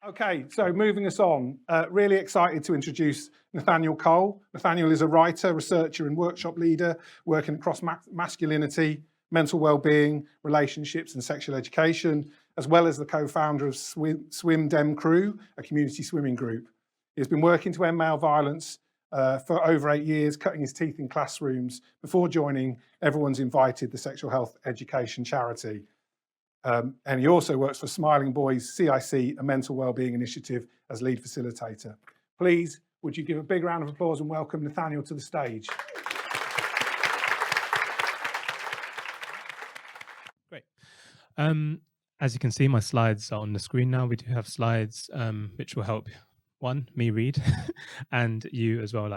Okay, so moving us on, really excited to introduce Nathaniel Cole. Nathaniel is a writer, researcher and workshop leader working across masculinity, mental well-being, relationships and sexual education, as well as the co-founder of Swim Dem Crew, a community swimming group. He's been working to end male violence for over 8 years, cutting his teeth in classrooms before joining Everyone's Invited, the sexual health education charity. And he also works for Smiling Boys CIC, a mental wellbeing initiative, as lead facilitator. Please, would you give a big round of applause and welcome Nathaniel to the stage? Great. As you can see, my slides are on the screen now. We do have slides which will help me read and you as well,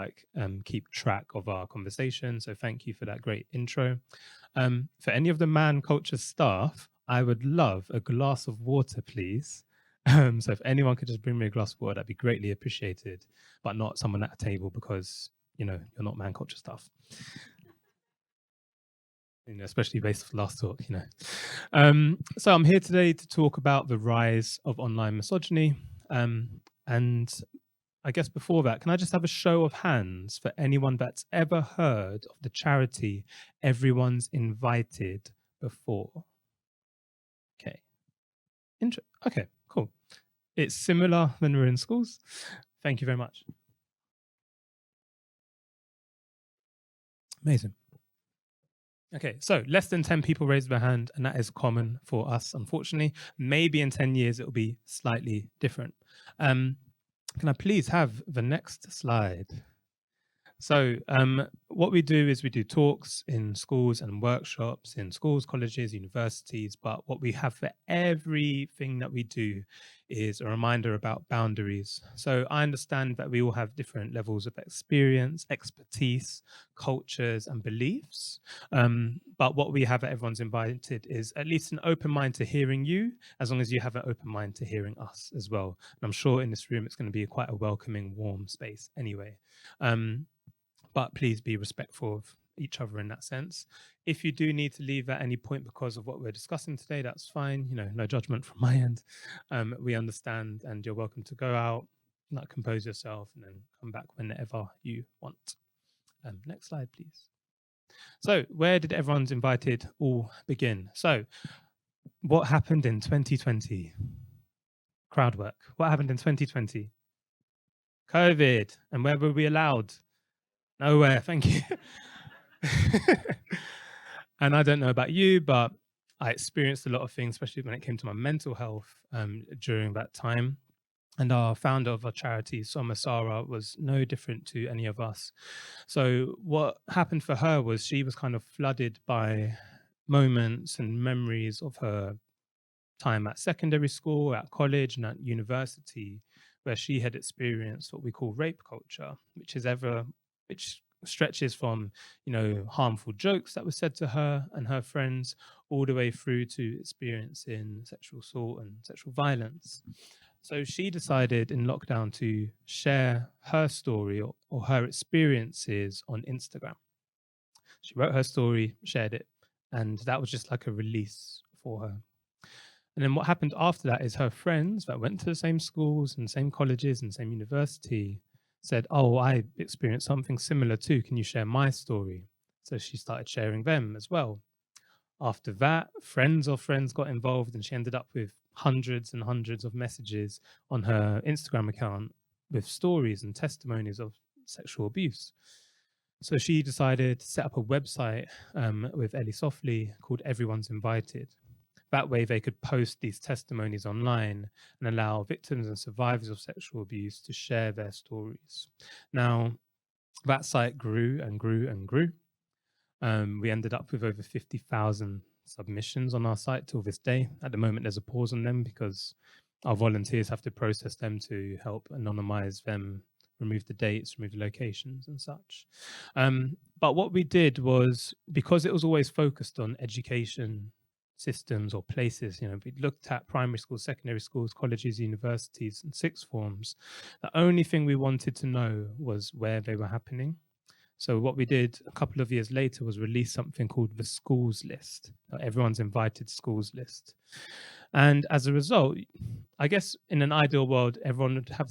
keep track of our conversation. So thank you for that great intro. For any of the Man Culture staff, I would love a glass of water, please. So if anyone could just bring me a glass of water, that'd be greatly appreciated, but not someone at a table because, you're not Man Culture staff. Especially based off last talk, So I'm here today to talk about the rise of online misogyny. And I guess before that, can I just have a show of hands for anyone that's ever heard of the charity Everyone's Invited before? Okay. Okay, cool. It's similar when we're in schools. Thank you very much. Amazing. Okay, so less than 10 people raised their hand, and that is common for us, unfortunately. Maybe in 10 years, it'll be slightly different. Can I please have the next slide? So what we do is we do talks in schools and workshops in schools, colleges, universities. But what we have for everything that we do is a reminder about boundaries. So I understand that we all have different levels of experience, expertise, cultures, and beliefs. But what we have at Everyone's Invited is at least an open mind to hearing you, as long as you have an open mind to hearing us as well. And I'm sure in this room, it's going to be quite a welcoming, warm space anyway. But please be respectful of each other in that sense. If you do need to leave at any point because of what we're discussing today, that's fine. No judgment from my end. We understand, and you're welcome to go out, compose yourself, and then come back whenever you want. Next slide, please. So where did Everyone's Invited all begin? So what happened in 2020? Crowd work. What happened in 2020? COVID. And where were we allowed? Nowhere, thank you. And I don't know about you, but I experienced a lot of things, especially when it came to my mental health during that time. And our founder of our charity, Soma Sara, was no different to any of us. So what happened for her was she was kind of flooded by moments and memories of her time at secondary school, at college, and at university, where she had experienced what we call rape culture, which stretches from, harmful jokes that were said to her and her friends, all the way through to experiencing sexual assault and sexual violence. So she decided in lockdown to share her story or her experiences on Instagram. She wrote her story, shared it, and that was just like a release for her. And then what happened after that is her friends that went to the same schools and same colleges and same university said, oh, I experienced something similar too. Can you share my story? So she started sharing them as well. After that, friends of friends got involved, and she ended up with hundreds and hundreds of messages on her Instagram account with stories and testimonies of sexual abuse. So she decided to set up a website with Ellie Softly called Everyone's Invited. That way they could post these testimonies online and allow victims and survivors of sexual abuse to share their stories. Now, that site grew and grew and grew. We ended up with over 50,000 submissions on our site till this day. At the moment, there's a pause on them because our volunteers have to process them to help anonymize them, remove the dates, remove the locations and such. But what we did was, because it was always focused on education systems or places, we looked at primary schools, secondary schools, colleges, universities, and sixth forms. The only thing we wanted to know was where they were happening. So what we did a couple of years later was release something called the schools list, everyone's invited schools list. And as a result, I guess in an ideal world, everyone would have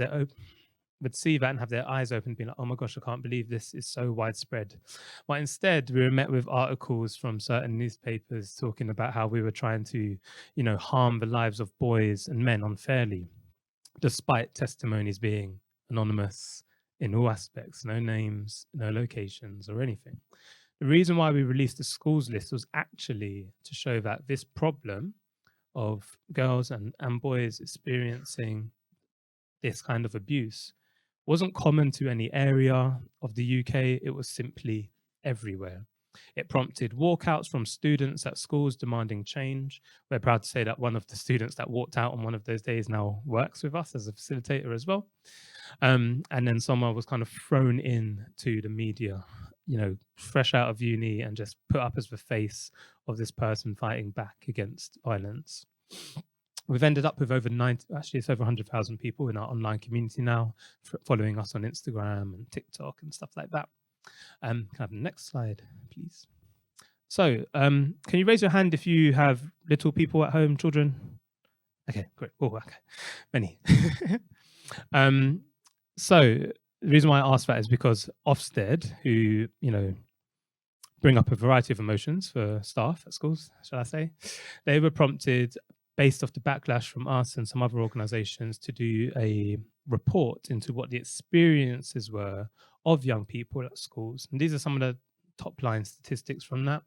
would see that and have their eyes open, being like, "Oh my gosh, I can't believe this is so widespread." But instead, we were met with articles from certain newspapers talking about how we were trying to, harm the lives of boys and men unfairly, despite testimonies being anonymous in all aspects, no names, no locations, or anything. The reason why we released the schools list was actually to show that this problem of girls and boys experiencing this kind of abuse wasn't common to any area of the UK, it was simply everywhere. It prompted walkouts from students at schools demanding change. We're proud to say that one of the students that walked out on one of those days now works with us as a facilitator as well. And then someone was kind of thrown in to the media, fresh out of uni, and just put up as the face of this person fighting back against violence. We've ended up with over 90, actually it's over 100,000 people in our online community now, following us on Instagram and TikTok and stuff like that. Can I have the next slide, please? So can you raise your hand if you have little people at home, children? Okay, great. Oh, okay. Many. So the reason why I asked that is because Ofsted, who, bring up a variety of emotions for staff at schools, shall I say, they were prompted, based off the backlash from us and some other organizations, to do a report into what the experiences were of young people at schools. And these are some of the top line statistics from that.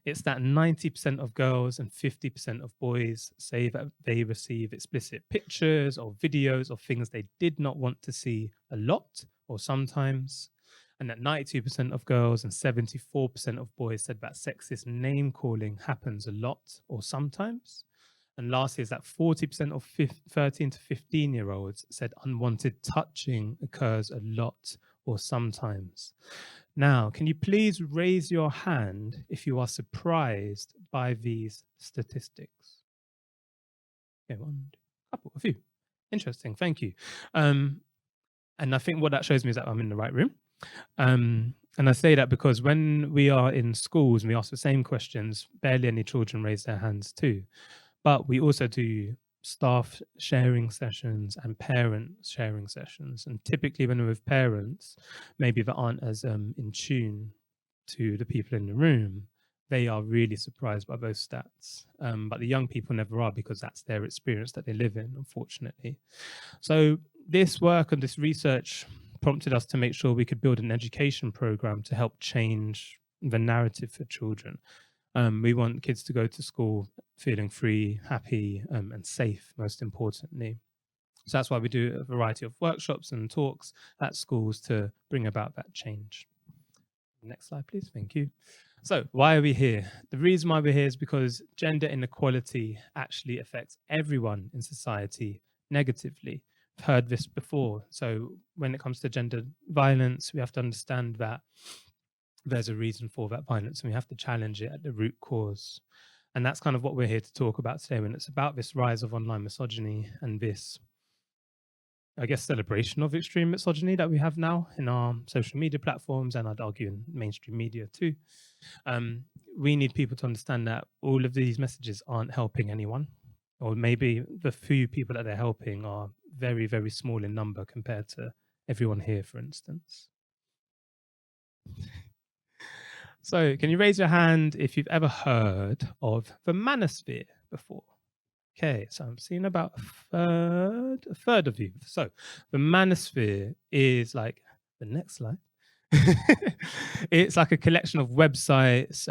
It's that 90% of girls and 50% of boys say that they receive explicit pictures or videos of things they did not want to see a lot or sometimes. And that 92% of girls and 74% of boys said that sexist name calling happens a lot or sometimes. And lastly is that 40% of 13 to 15-year-olds said unwanted touching occurs a lot or sometimes. Now, can you please raise your hand if you are surprised by these statistics? Okay, one, two, couple, a few. Interesting, thank you. And I think what that shows me is that I'm in the right room. And I say that because when we are in schools and we ask the same questions, barely any children raise their hands too. But we also do staff sharing sessions and parent sharing sessions. And typically when we're with parents, maybe that aren't as in tune to the people in the room, they are really surprised by those stats. But the young people never are, because that's their experience that they live in, unfortunately. So this work and this research prompted us to make sure we could build an education program to help change the narrative for children. We want kids to go to school feeling free, happy, and safe, most importantly. So that's why we do a variety of workshops and talks at schools to bring about that change. Next slide, please. Thank you. So why are we here? The reason why we're here is because gender inequality actually affects everyone in society negatively. I've heard this before. So when it comes to gender violence, we have to understand that there's a reason for that violence and we have to challenge it at the root cause. And that's kind of what we're here to talk about today, when it's about this rise of online misogyny and this, I guess, celebration of extreme misogyny that we have now in our social media platforms, and I'd argue in mainstream media too. We need people to understand that all of these messages aren't helping anyone, or maybe the few people that they're helping are very, very small in number compared to everyone here, for instance. So can you raise your hand if you've ever heard of the manosphere before? Okay, so I'm seeing about a third of you. So the manosphere is like the next slide. It's like a collection of websites,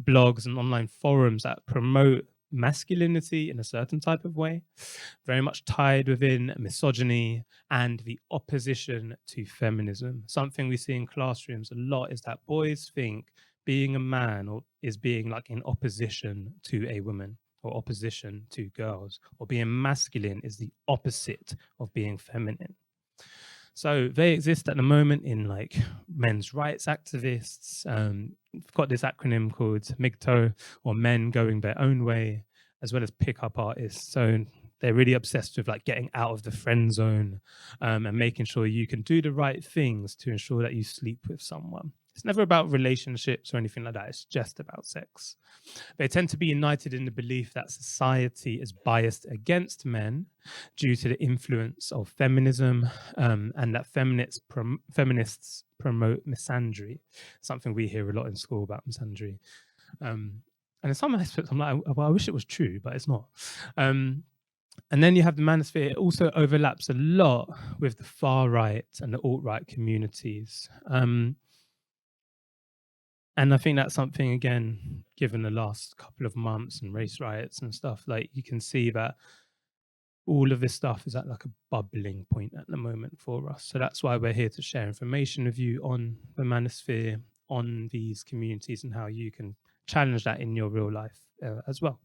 blogs, and online forums that promote masculinity in a certain type of way, very much tied within misogyny and the opposition to feminism. Something we see in classrooms a lot is that boys think being a man is being like in opposition to a woman, or opposition to girls, or being masculine is the opposite of being feminine. So they exist at the moment in like men's rights activists. We've got this acronym called MGTOW, or Men Going Their Own Way, as well as pickup artists. So they're really obsessed with like getting out of the friend zone and making sure you can do the right things to ensure that you sleep with someone. It's never about relationships or anything like that. It's just about sex. They tend to be united in the belief that society is biased against men due to the influence of feminism, and that feminists promote misandry, something we hear a lot in school about misandry. And in some aspects, I'm like, well, I wish it was true, but it's not. And then you have the manosphere. It also overlaps a lot with the far right and the alt-right communities. And I think that's something, again, given the last couple of months and race riots and stuff, like you can see that all of this stuff is at like a bubbling point at the moment for us. So that's why we're here to share information with you on the manosphere, on these communities, and how you can challenge that in your real life as well.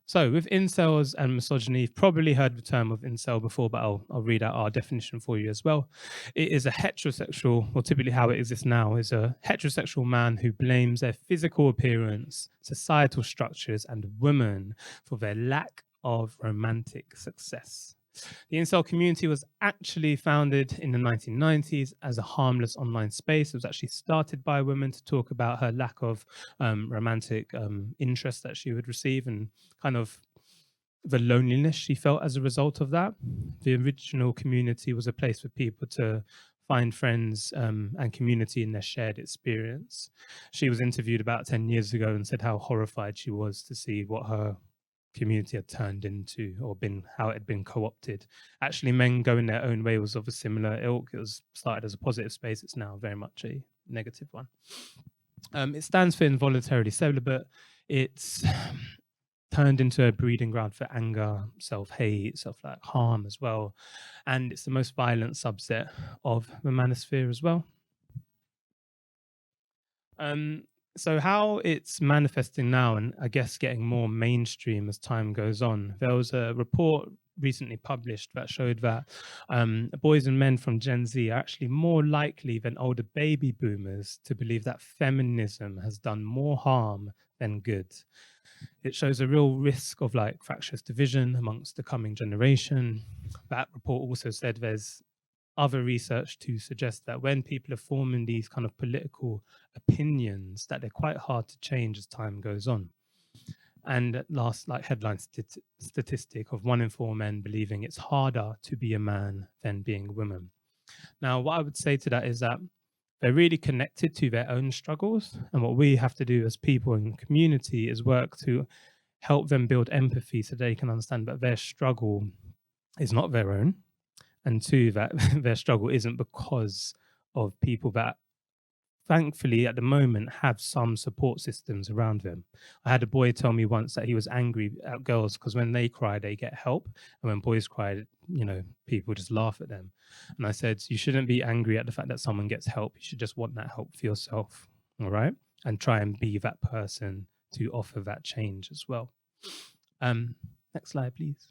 So with incels and misogyny, you've probably heard the term of incel before, but I'll read out our definition for you as well. It is a heterosexual, or typically how it exists now, is a heterosexual man who blames their physical appearance, societal structures, and women for their lack of romantic success. The incel community was actually founded in the 1990s as a harmless online space. It was actually started by a woman to talk about her lack of romantic interest that she would receive, and kind of the loneliness she felt as a result of that. The original community was a place for people to find friends and community in their shared experience. She was interviewed about 10 years ago and said how horrified she was to see what her community had turned into, or been, how it had been co-opted. Actually, men going their own way was of a similar ilk. It was started as a positive space. It's now very much a negative one. It stands for involuntarily celibate. It's turned into a breeding ground for anger, self-hate, self-harm as well. And it's the most violent subset of the manosphere as well. So how it's manifesting now, and I guess getting more mainstream as time goes on. There was a report recently published that showed that boys and men from Gen Z are actually more likely than older baby boomers to believe that feminism has done more harm than good. It shows a real risk of like fractious division amongst the coming generation. That report also said there's other research to suggest that when people are forming these kind of political opinions, that they're quite hard to change as time goes on. And at last, like headline statistic of 1 in 4 men believing it's harder to be a man than being a woman. Now, what I would say to that is that they're really connected to their own struggles. And what we have to do as people in community is work to help them build empathy so they can understand that their struggle is not their own. And 2, that their struggle isn't because of people that thankfully at the moment have some support systems around them. I had a boy tell me once that he was angry at girls because when they cry, they get help. And when boys cry, people just laugh at them. And I said, you shouldn't be angry at the fact that someone gets help. You should just want that help for yourself. All right. And try and be that person to offer that change as well. Next slide, please.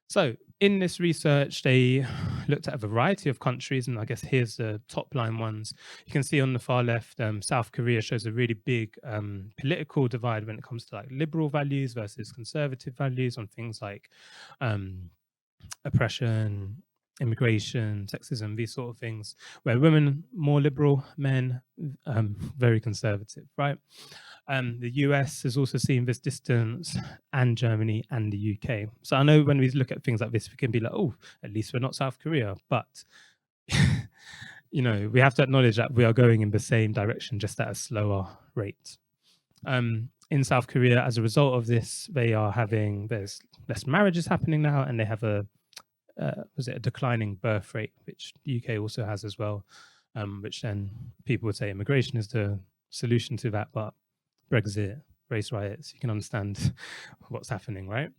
So in this research, they looked at a variety of countries, and I guess here's the top line ones. You can see on the far left, South Korea shows a really big political divide when it comes to like liberal values versus conservative values on things like oppression, immigration, sexism, these sort of things, where women more liberal, men very conservative, right? The US has also seen this distance, and Germany and the UK. So I know when we look at things like this, we can be like, oh, at least we're not South Korea. But, we have to acknowledge that we are going in the same direction, just at a slower rate. In South Korea, as a result of this, there's less marriages happening now, and they have a declining birth rate, which the UK also has as well, which then people would say immigration is the solution to that, but Brexit, race riots, you can understand what's happening, right?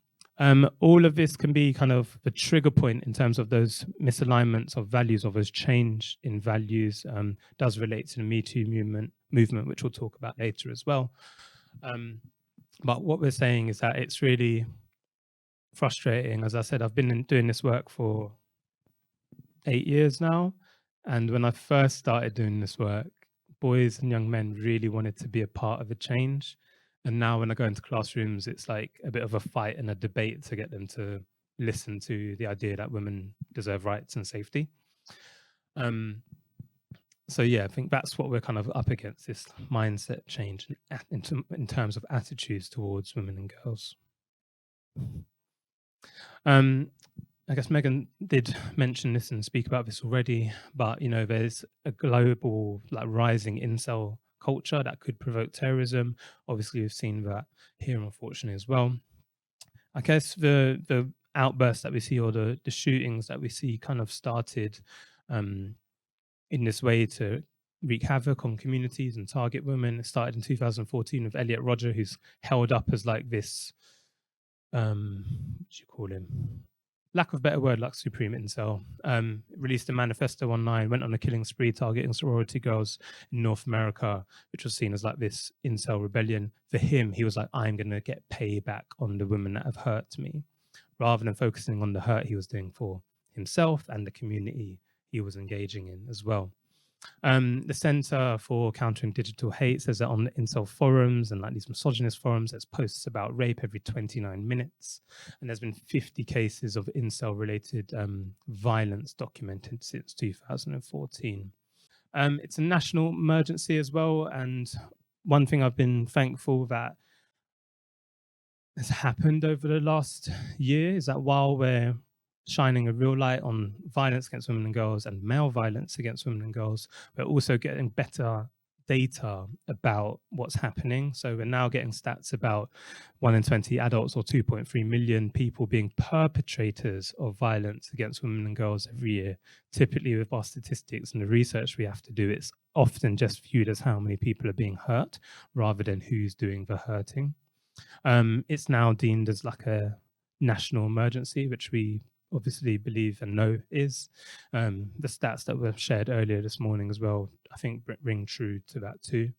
All of this can be kind of the trigger point in terms of those misalignments of values, or those change in values, does relate to the Me Too movement, which we'll talk about later as well. But what we're saying is that it's really frustrating. As I said, I've been doing this work for 8 years now. And when I first started doing this work, boys and young men really wanted to be a part of the change. And now when I go into classrooms, it's like a bit of a fight and a debate to get them to listen to the idea that women deserve rights and safety. Um, so yeah, I think that's what we're kind of up against, this mindset change in terms of attitudes towards women and girls. Um, I guess Megan did mention this and speak about this already, but there's a global rising incel culture that could provoke terrorism. Obviously, we've seen that here, unfortunately, as well. I guess the outbursts that we see, or the shootings that we see, kind of started um, in this way to wreak havoc on communities and target women. It started in 2014 with Elliot Rodger, who's held up as like this, what do you call him? Lack of a better word, like supreme incel. Released a manifesto online, went on a killing spree targeting sorority girls in North America, which was seen as like this incel rebellion. For him, he was like, I'm going to get payback on the women that have hurt me, rather than focusing on the hurt he was doing for himself and the community he was engaging in as well. The Center for Countering Digital Hate says that on the incel forums and like these misogynist forums, there's posts about rape every 29 minutes. And there's been 50 cases of incel-related violence documented since 2014. It's a national emergency as well. And one thing I've been thankful that has happened over the last year is that while we're shining a real light on violence against women and girls and male violence against women and girls, we're also getting better data about what's happening. So we're now getting stats about 1 in 20 adults, or 2.3 million people, being perpetrators of violence against women and girls every year. Typically, with our statistics and the research we have to do, it's often just viewed as how many people are being hurt rather than who's doing the hurting. It's now deemed as like a national emergency, which we obviously believe and know is. The stats that were shared earlier this morning as well, I think ring true to that too.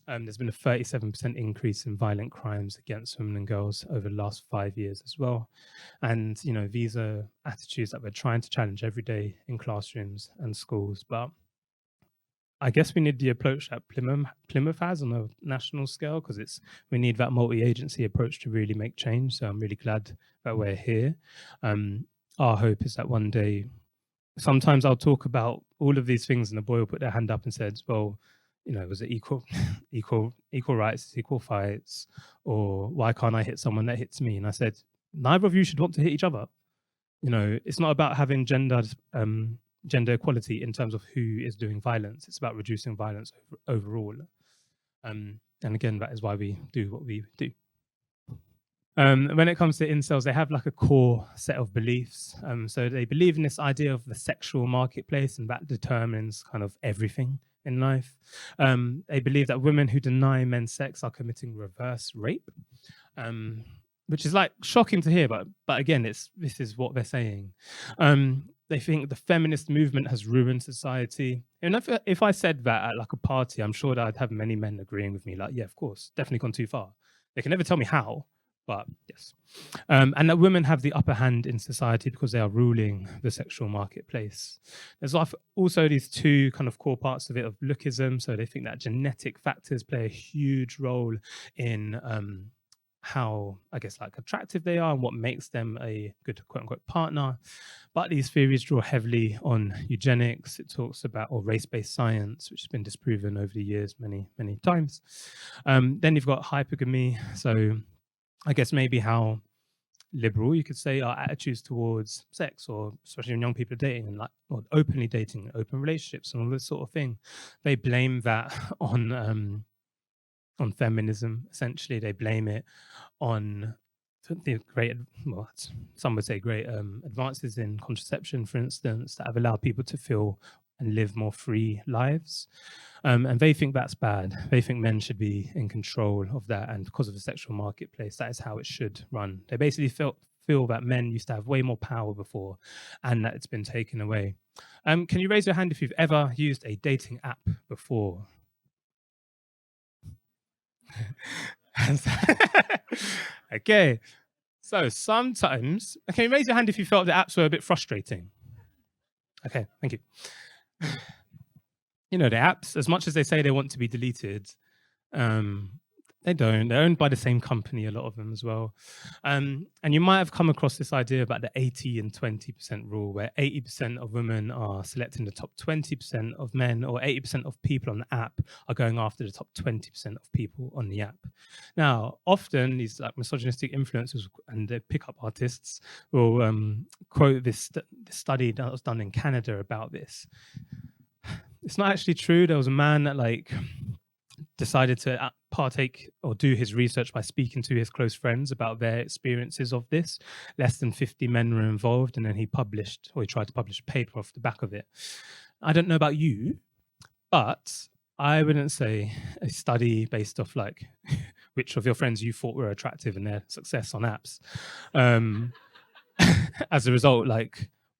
There's been a 37% increase in violent crimes against women and girls over the last 5 years as well. And, these are attitudes that we're trying to challenge every day in classrooms and schools. But I guess we need the approach that Plymouth has on a national scale, because we need that multi-agency approach to really make change. So I'm really glad that we're here. Our hope is that one day, sometimes I'll talk about all of these things, and the boy will put their hand up and said, "Well, was it equal rights, equal fights, or why can't I hit someone that hits me?" And I said, neither of you should want to hit each other. It's not about having gender equality in terms of who is doing violence. It's about reducing violence overall. And again, that is why we do what we do. When it comes to incels, they have like a core set of beliefs. So they believe in this idea of the sexual marketplace, and that determines kind of everything in life. They believe that women who deny men sex are committing reverse rape, which is like shocking to hear, but again, this is what they're saying. They think the feminist movement has ruined society. And if I said that at like a party, I'm sure that I'd have many men agreeing with me, like, yeah, of course, definitely gone too far. They can never tell me how, but yes. And that women have the upper hand in society because they are ruling the sexual marketplace. There's also these two kind of core parts of it, of lookism. So they think that genetic factors play a huge role in how, I guess, like attractive they are and what makes them a good quote unquote partner. But these theories draw heavily on eugenics. It talks about, or race-based science, which has been disproven over the years many, many times. Then you've got hypergamy. So I guess maybe how liberal, you could say, our attitudes towards sex, or especially when young people are dating and like, or openly dating, open relationships and all this sort of thing. They blame that on feminism. Essentially, they blame it on the great, well, some would say great advances in contraception, for instance, that have allowed people to feel and live more free lives. And they think that's bad. They think men should be in control of that. And because of the sexual marketplace, that is how it should run. They basically feel that men used to have way more power before, and that it's been taken away. Can you raise your hand if you've ever used a dating app before? Okay, so sometimes, okay, raise your hand if you felt the apps were a bit frustrating. Okay, thank you. The apps, as much as they say they want to be deleted, They don't. They're owned by the same company, a lot of them as well. And you might have come across this idea about the 80 and 20% rule, where 80% of women are selecting the top 20% of men, or 80% of people on the app are going after the top 20% of people on the app. Now, often these like misogynistic influencers and the pickup artists will quote this study that was done in Canada about this. It's not actually true. There was a man that decided to partake or do his research by speaking to his close friends about their experiences of this. Less than 50 men were involved, and then he tried to publish a paper off the back of it. I don't know about you, but I wouldn't say a study based off which of your friends you thought were attractive and their success on apps as a result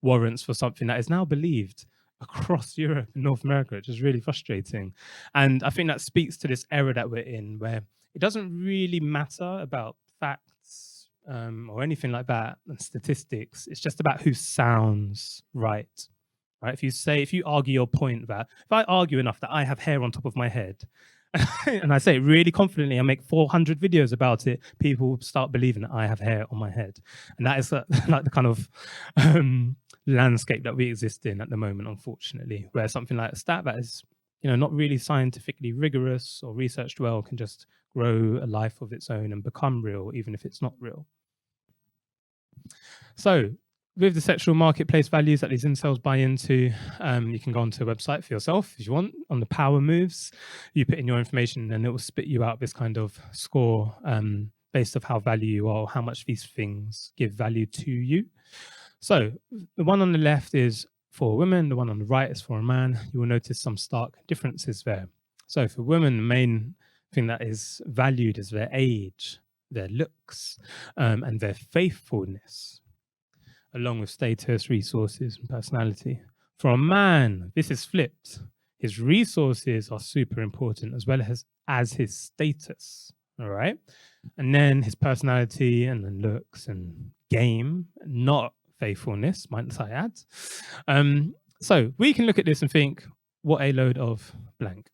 warrants for something that is now believed across Europe and North America, which is really frustrating. And I think that speaks to this era that we're in, where it doesn't really matter about facts or anything like that and statistics. It's just about who sounds right. Right? If you argue your point if I argue enough that I have hair on top of my head, and I say it really confidently, I make 400 videos about it, people start believing that I have hair on my head. And that is the kind of landscape that we exist in at the moment, unfortunately, where something like a stat that is not really scientifically rigorous or researched well can just grow a life of its own and become real, even if it's not real. So with the sexual marketplace values that these incels buy into, you can go onto a website for yourself if you want. On the power moves, you put in your information and it will spit you out this kind of score based off how value you are, or how much these things give value to you. So the one on the left is for women, the one on the right is for a man. You will notice some stark differences there. So for women, the main thing that is valued is their age, their looks, and their faithfulness, along with status, resources, and personality. For a man, this is flipped. His resources are super important, as well as his status, all right? And then his personality and then looks and game, not faithfulness, might I add. So we can look at this and think, what a load of blank.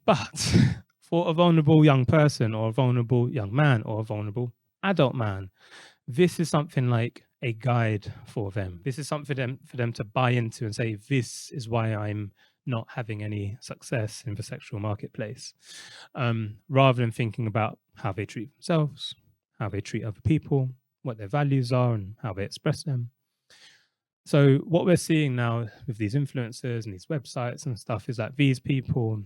But for a vulnerable young person, or a vulnerable young man, or a vulnerable adult man, this is something like a guide for them. This is something for them to buy into and say, this is why I'm not having any success in the sexual marketplace, rather than thinking about how they treat themselves, how they treat other people, what their values are, and how they express them. So what we're seeing now with these influencers and these websites and stuff is that these people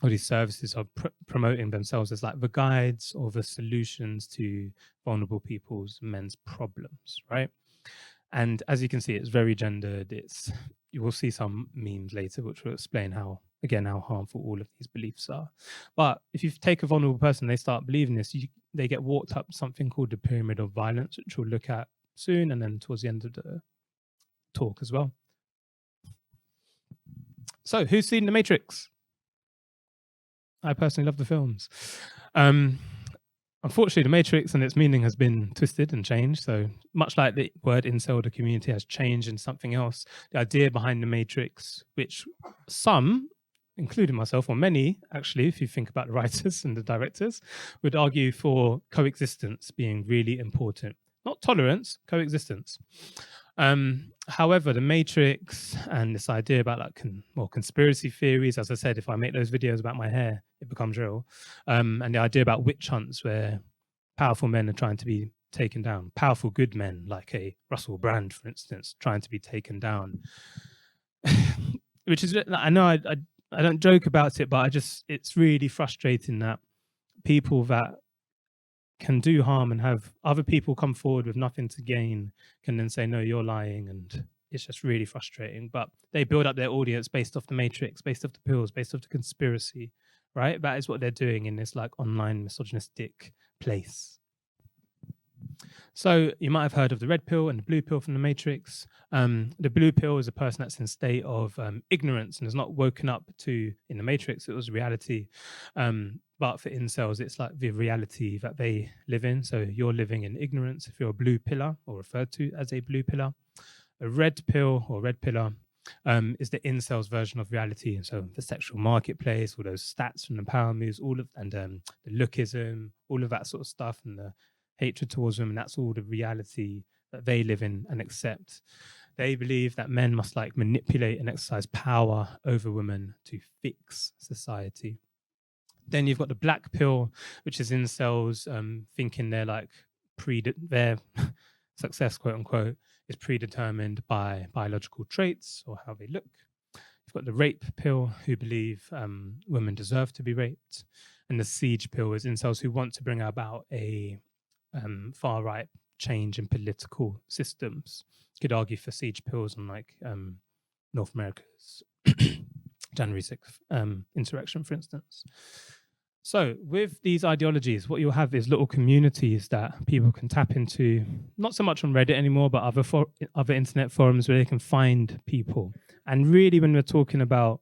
or these services are promoting themselves as the guides or the solutions to vulnerable people's men's problems, right? And as you can see, it's very gendered. You will see some memes later which will explain how harmful all of these beliefs are. But if you take a vulnerable person, they start believing this, they get walked up something called the pyramid of violence, which we'll look at soon, and then towards the end of the talk as well. So who's seen The Matrix? I personally love the films. Unfortunately, The Matrix and its meaning has been twisted and changed. So much like the word incel, the community has changed into something else. The idea behind The Matrix, which some, including myself, or many actually, if you think about the writers and the directors, would argue for coexistence being really important. Not tolerance, coexistence. However, The Matrix and this idea about conspiracy theories, as I said, if I make those videos about my hair, it becomes real. And the idea about witch hunts where powerful men are trying to be taken down, powerful good men like a Russell Brand, for instance, trying to be taken down. Which is, I know I don't joke about it, but it's really frustrating that people that can do harm and have other people come forward with nothing to gain can then say, no, you're lying. And it's just really frustrating. But they build up their audience based off The Matrix, based off the pills, based off the conspiracy, right? That is what they're doing in this online misogynistic place. So you might have heard of the red pill and the blue pill from The Matrix. The blue pill is a person that's in a state of ignorance and has not woken up to, in The Matrix, it was reality. But for incels, it's like the reality that they live in. So you're living in ignorance if you're a blue pillar, or referred to as a blue pillar. A red pill or red pillar is the incels version of reality. And so the sexual marketplace, all those stats from the power moves, all of and the lookism, all of that sort of stuff, and the hatred towards women, that's all the reality that they live in and accept. They believe that men must like manipulate and exercise power over women to fix society. Then you've got the black pill, which is incels thinking they're like their success, quote unquote, is predetermined by biological traits or how they look. You've got the rape pill, who believe women deserve to be raped. And the siege pill is incels who want to bring about a far right change in political systems. You could argue for siege pills on like North America's January 6th insurrection, for instance. So with these ideologies, what you'll have is little communities that people can tap into, not so much on Reddit anymore, but other internet forums where they can find people. And really, when we're talking about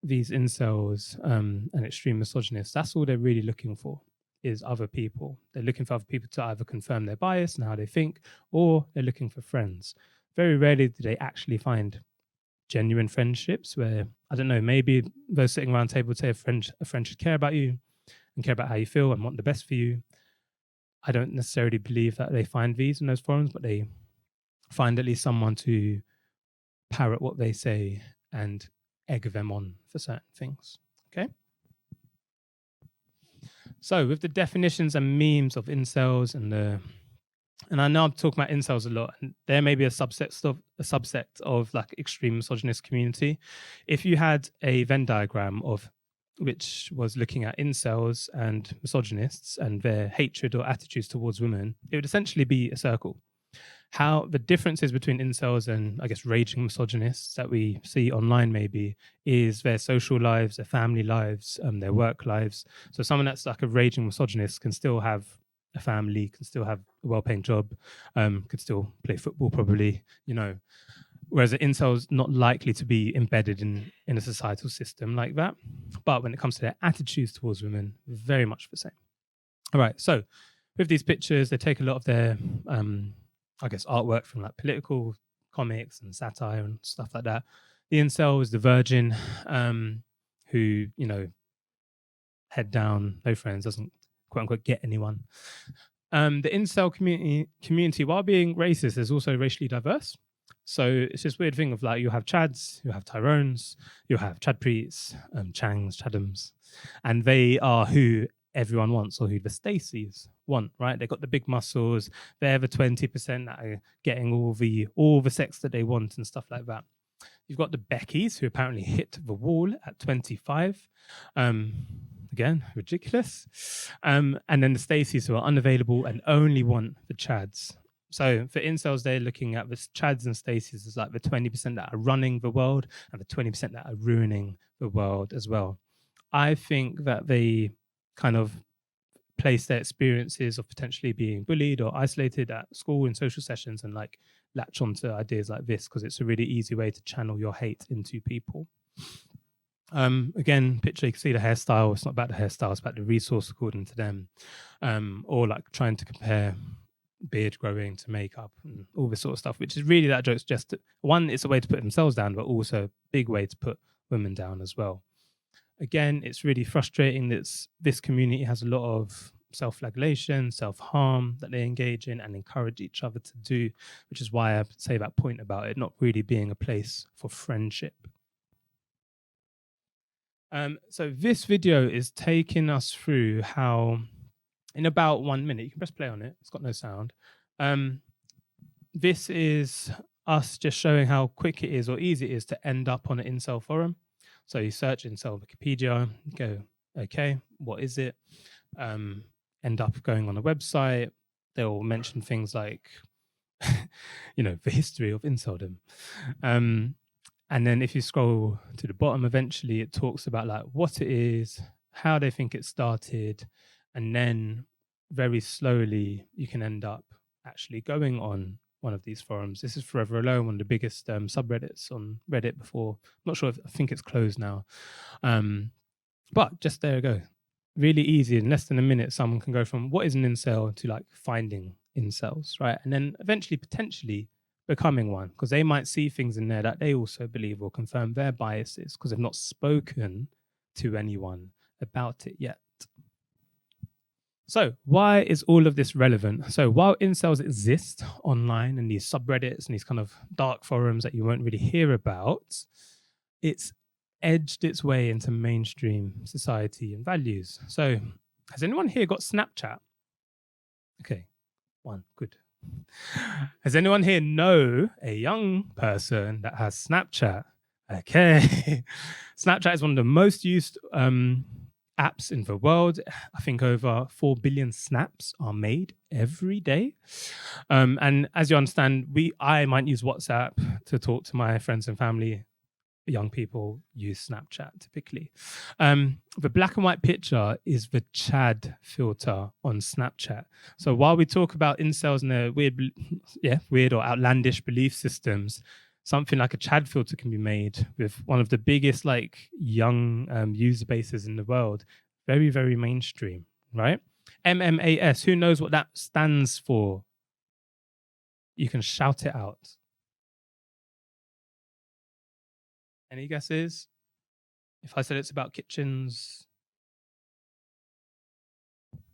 these incels and extreme misogynists, that's all they're really looking for, is other people. They're looking for other people to either confirm their bias and how they think, or they're looking for friends. Very rarely do they actually find genuine friendships where, I don't know, maybe those sitting around a table would say a friend should care about you and care about how you feel and want the best for you. I don't necessarily believe that they find these in those forums, but they find at least someone to parrot what they say and egg them on for certain things. Okay. So with the definitions and memes of incels and I know I'm talking about incels a lot, and there may be a subset of like extreme misogynist community. If you had a Venn diagram of which was looking at incels and misogynists and their hatred or attitudes towards women, it would essentially be a circle. How the differences between incels and I guess raging misogynists that we see online maybe is their social lives, their family lives, their work lives. So someone that's like a raging misogynist can still have a family, can still have a well-paying job, could still play football probably, whereas an incel is not likely to be embedded in a societal system like that. But when it comes to their attitudes towards women, very much the same. All right, so with these pictures, they take a lot of their, I guess, artwork from like political comics and satire and stuff like that. The incel is the virgin who, head down, no friends, doesn't quote unquote get anyone. The incel community, while being racist, is also racially diverse. So it's this weird thing of like, you have Chads, you have Tyrones, you have Chadpreets, Changs, Chadams, and they are who everyone wants, or who the Stacys want, right? They've got the big muscles, they're the 20% that are getting all the sex that they want and stuff like that. You've got the Beckys, who apparently hit the wall at 25. Again, ridiculous. And then the Stacys, who are unavailable and only want the Chads. So for incels, they're looking at the Chads and Stacys as like the 20% that are running the world and the 20% that are ruining the world as well. I think that they kind of place their experiences of potentially being bullied or isolated at school in social sessions and like latch onto ideas like this because it's a really easy way to channel your hate into people. Again, picture, you can see the hairstyle. It's not about the hairstyle, it's about the resource according to them. Or like trying to compare beard growing to makeup and all this sort of stuff, which is really, that joke's just, one, it's a way to put themselves down, but also a big way to put women down as well. Again, it's really frustrating that this community has a lot of self-flagellation, self-harm that they engage in and encourage each other to do, which is why I say that point about it not really being a place for friendship. So this video is taking us through how, in about 1 minute, you can press play on it, it's got no sound. This is us just showing how quick it is or easy it is to end up on an incel forum. So you search incel Wikipedia, go, okay, what is it? End up going on a website. They'll mention things like, the history of inceldom. And then if you scroll to the bottom, eventually it talks about like what it is, how they think it started, and then very slowly you can end up actually going on one of these forums. This is Forever Alone, one of the biggest subreddits on Reddit before. I'm not sure I think it's closed now. But just there you go. Really easy. In less than a minute, someone can go from what is an incel to like finding incels, right? And then eventually, potentially, becoming one, because they might see things in there that they also believe will confirm their biases because they've not spoken to anyone about it yet. So why is all of this relevant? So while incels exist online in these subreddits and these kind of dark forums that you won't really hear about, it's edged its way into mainstream society and values. So has anyone here got Snapchat? Okay, one, good. Has anyone here know a young person that has Snapchat? Okay. Snapchat is one of the most used apps in the world. I think over 4 billion snaps are made every day. And as you understand, I might use WhatsApp to talk to my friends and family. Young people use Snapchat typically. The black and white picture is the Chad filter on Snapchat. So while we talk about incels and their weird or outlandish belief systems, something like a Chad filter can be made with one of the biggest young user bases in the world. Very, very mainstream, right? MMAS, who knows what that stands for? You can shout it out. Any guesses? If I said it's about kitchens,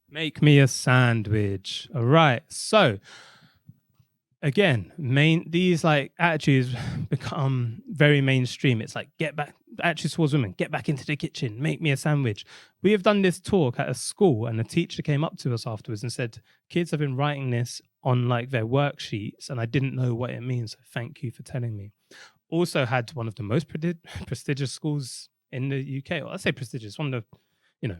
make me a sandwich. All right. So again, these attitudes become very mainstream. It's like, get back, attitudes towards women, get back into the kitchen, make me a sandwich. We have done this talk at a school, and the teacher came up to us afterwards and said, kids have been writing this on their worksheets, and I didn't know what it means. So thank you for telling me. Also had one of the most prestigious schools in the UK. Well, I say prestigious, one of the,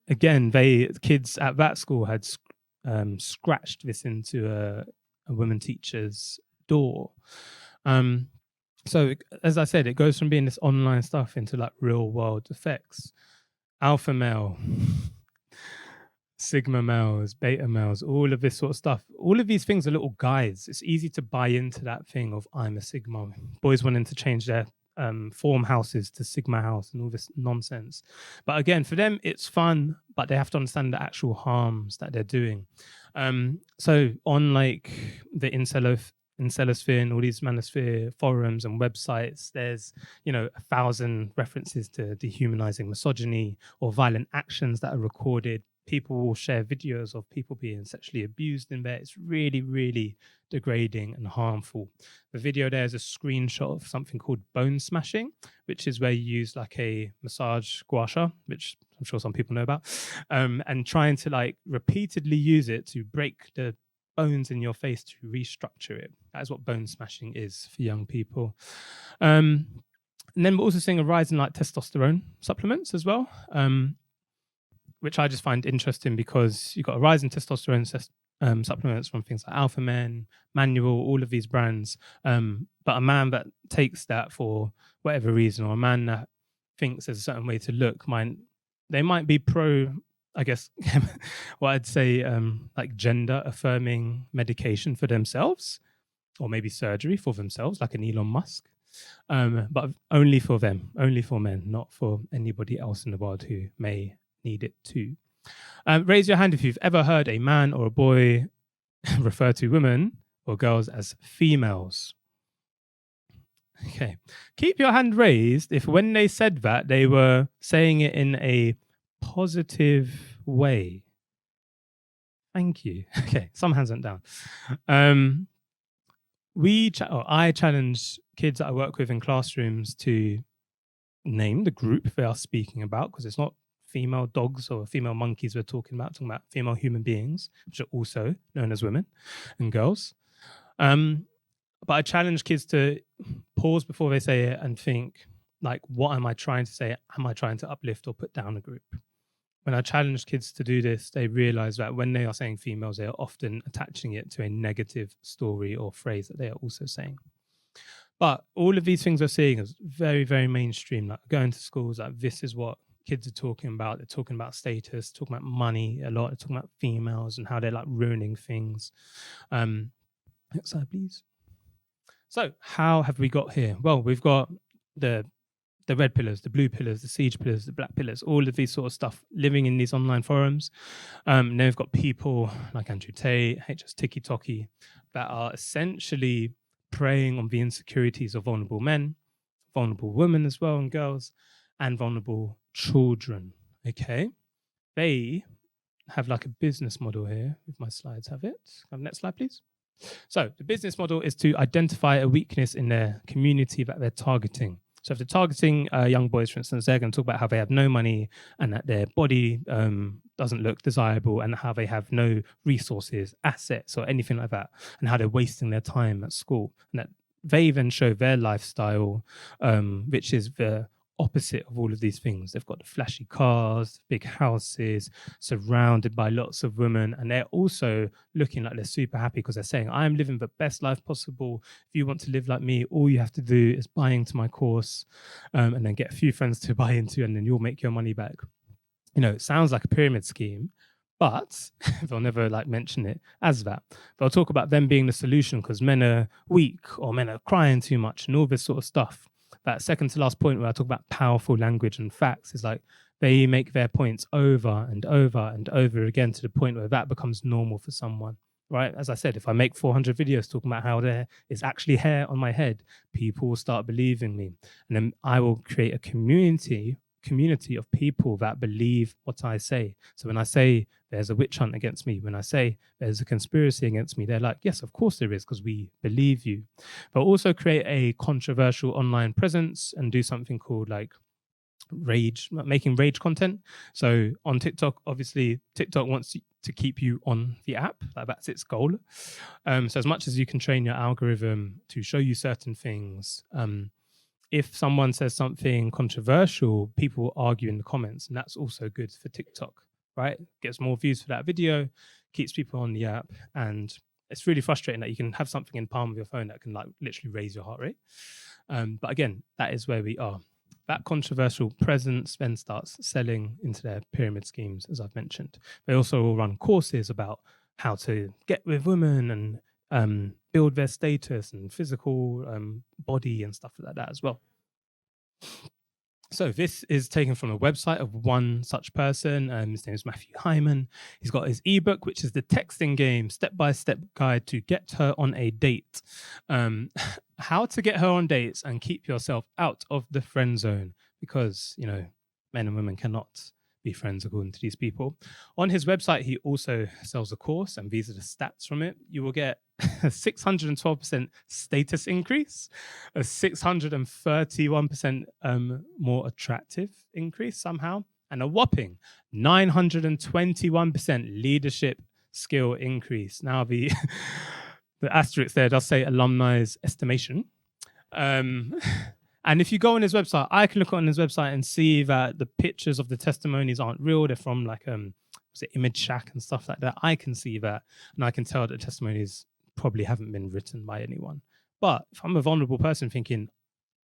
again, kids at that school had scratched this into a woman teacher's door. So as I said, it goes from being this online stuff into real world effects. Alpha male, sigma males, beta males, all of this sort of stuff. All of these things are little guides. It's easy to buy into that thing of I'm a sigma. Boys wanting to change their form houses to sigma house and all this nonsense. But again, for them, it's fun, but they have to understand the actual harms that they're doing. So on the Incelosphere and all these manosphere forums and websites, there's 1,000 references to dehumanizing misogyny or violent actions that are recorded. People will share videos of people being sexually abused in there. It's really, really degrading and harmful. The video there is a screenshot of something called bone smashing, which is where you use a massage gua sha, which I'm sure some people know about, and trying to repeatedly use it to break the bones in your face to restructure it. That is what bone smashing is for young people. And then we're also seeing a rise in testosterone supplements as well, which I just find interesting because you've got a rise in testosterone supplements from things like M.A.N, Manual, all of these brands. But a man that takes that for whatever reason, or a man that thinks there's a certain way to look, they might be pro, I guess, what I'd say, gender affirming medication for themselves, or maybe surgery for themselves, like an Elon Musk. But only for them, only for men, not for anybody else in the world who may need it too. Raise your hand if you've ever heard a man or a boy refer to women or girls as females. Okay. Keep your hand raised if when they said that, they were saying it in a positive way. Thank you. Okay, some hands went down. I challenge kids that I work with in classrooms to name the group they are speaking about, because it's not female dogs or female monkeys we're talking about female human beings, which are also known as women and girls. But I challenge kids to pause before they say it and think, what am I trying to say? Am I trying to uplift or put down a group? When I challenge kids to do this, they realize that when they are saying females, they are often attaching it to a negative story or phrase that they are also saying. But all of these things we're seeing is very, very mainstream. Going to schools, this is what kids are talking about. They're talking about status, talking about money a lot. They're talking about females and how they're ruining things. Next slide, please. So how have we got here? Well, we've got the the red pillars, the blue pillars, the siege pillars, the black pillars, all of these sort of stuff living in these online forums. Now we've got people like Andrew Tate, HS Tiki Toki, that are essentially preying on the insecurities of vulnerable men, vulnerable women as well, and girls, and vulnerable children. Okay. They have like a business model here, if my slides have it. Next slide, please. So the business model is to identify a weakness in their community that they're targeting. So if they're targeting young boys, for instance, they're going to talk about how they have no money and that their body doesn't look desirable and how they have no resources, assets, or anything like that, and how they're wasting their time at school. And that they then show their lifestyle, which is the opposite of all of these things. They've got the flashy cars, big houses, surrounded by lots of women, and they're also looking like they're super happy because they're saying, I'm living the best life possible. If you want to live like me, all you have to do is buy into my course, and then get a few friends to buy into, and then you'll make your money back. It sounds like a pyramid scheme, but they'll never like mention it as that. They'll talk about them being the solution because men are weak or men are crying too much and all this sort of stuff. That second to last point where I talk about powerful language and facts is like they make their points over and over and over again to the point where that becomes normal for someone, right? As I said, if I make 400 videos talking about how there is actually hair on my head, people will start believing me. And then I will create a community of people that believe what I say. So when I say there's a witch hunt against me, when I say there's a conspiracy against me, they're like, yes, of course there is, because we believe you. But also create a controversial online presence and do something called like making rage content. So on TikTok, obviously TikTok wants to keep you on the app. Like that's its goal. So as much as you can train your algorithm to show you certain things, if someone says something controversial, people will argue in the comments, and that's also good for TikTok, right? Gets more views for that video, keeps people on the app, and it's really frustrating that you can have something in the palm of your phone that can like literally raise your heart rate. But again, that is where we are. That controversial presence then starts selling into their pyramid schemes, as I've mentioned. They also will run courses about how to get with women and build their status and physical body and stuff like that as well. So this is taken from a website of one such person. His name is Matthew Hyman. He's got his ebook, which is the texting game, step-by-step guide to get her on a date. How to get her on dates and keep yourself out of the friend zone, because men and women cannot be friends according to these people. On his website, he also sells a course, and these are the stats from it. You will get a 612% status increase, a 631% more attractive increase somehow, and a whopping 921% leadership skill increase. Now the asterisk there does say alumni's estimation. And if you go on his website, I can look on his website and see that the pictures of the testimonies aren't real. They're from like Image Shack and stuff like that. I can see that, and I can tell that the testimonies probably haven't been written by anyone. But if I'm a vulnerable person thinking,